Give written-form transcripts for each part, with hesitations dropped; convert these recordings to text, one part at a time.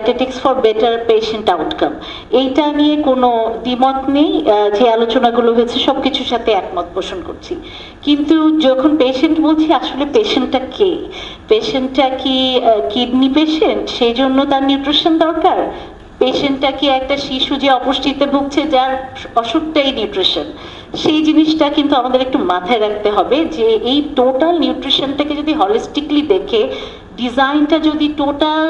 Dietetics for better patient outcome, এইটা নিয়ে কোনো দ্বিমত নেই। যে আলোচনাগুলো হয়েছে সবকিছুর সাথে একমত পোষণ করছি। কিন্তু যখন পেশেন্ট বলছি, আসলে পেশেন্টটা কে? পেশেন্টটা কি কিডনি পেশেন্ট, সেই জন্য তার নিউট্রিশন দরকার? পেশেন্টটা কি একটা শিশু যে অপুষ্টিতে ভুগছে, যার অসুখটাই নিউট্রিশন? সেই জিনিসটা কিন্তু আমাদের একটু মাথায় রাখতে হবে, যে এই টোটাল নিউট্রিশনটাকে যদি হলিস্টিকলি দেখে, ডিজাইনটা যদি টোটাল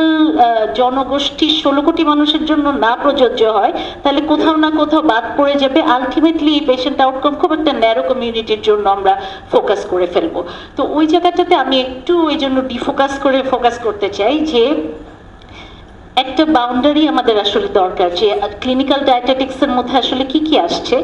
জনগোষ্ঠীর 16 কোটি মানুষের জন্য না প্রযোজ্য হয়, তাহলে কোথাও না কোথাও বাদ পড়ে যাবে। আলটিমেটলি এই পেশেন্ট আউটকাম খুব একটা ন্যারো কমিউনিটির জন্য আমরা ফোকাস করে ফেলবো। তো ওই জায়গাটাতে আমি একটু ওই জন্য ডিফোকাস করে ফোকাস করতে চাই, যে একটা বাউন্ডারি আমাদের আসলে দরকার, যে ক্লিনিক্যাল ডায়েটেটিক্সের মধ্যে আসলে কি কি আসছে,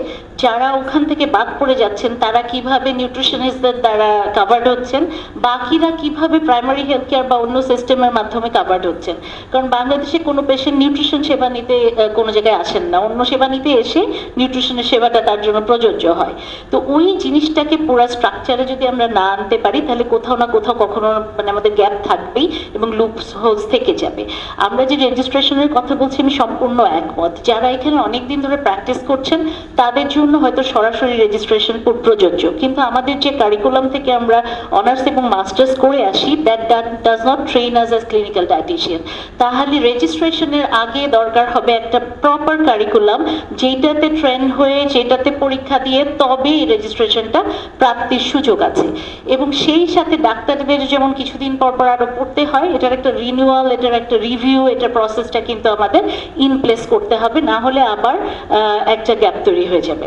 যারা ওখান থেকে বাদ পড়ে যাচ্ছেন তারা কিভাবে নিউট্রিশনিস্টদের দ্বারা কাভার্ড হচ্ছেন, বাকিরা কিভাবে প্রাইমারি হেলথ কেয়ার বা অন্য সিস্টেমের মাধ্যমে কাভার্ড হচ্ছেন। কারণ বাংলাদেশে কোনো পেশেন্ট নিউট্রিশন সেবা নিতে কোনো জায়গায় আসেন না, অন্য সেবা নিতে এসে নিউট্রিশনের সেবাটা তার জন্য প্রযোজ্য হয়। তো ওই জিনিসটাকে পুরো স্ট্রাকচারে যদি আমরা না আনতে পারি, তাহলে কোথাও না কোথাও কখনো মানে আমাদের গ্যাপ থাকবেই এবং লুপ হোলস থেকে যাবে। আমরা যে রেজিস্ট্রেশনের কথা বলছি, আমি সম্পূর্ণ একমত। যারা এখানে অনেকদিন ধরে প্র্যাকটিস করছেন তাদের জন্য হয়তো সরাসরি রেজিস্ট্রেশন প্রযোজ্য, কিন্তু আমাদের যে কারিকুলাম থেকে আমরা অনার্স এবং মাস্টার্স করে আসি, that does not train us as clinical dietician. তাহলে রেজিস্ট্রেশনের আগে দরকার হবে একটা প্রপার কারিকুলাম, যেটাতে ট্রেন হয়ে, যেটাতে পরীক্ষা দিয়ে তবে এই রেজিস্ট্রেশনটা প্রাপ্তির সুযোগ আছে। এবং সেই সাথে ডাক্তারদের যেমন কিছুদিন পর পর আরো পড়তে হয়, এটার একটা রিনিউয়াল, এটার একটা রিভিউ, এটার প্রসেসটা কিন্তু আমাদের ইন প্লেস করতে হবে, না হলে আবার একটা গ্যাপ তৈরি হয়ে যাবে।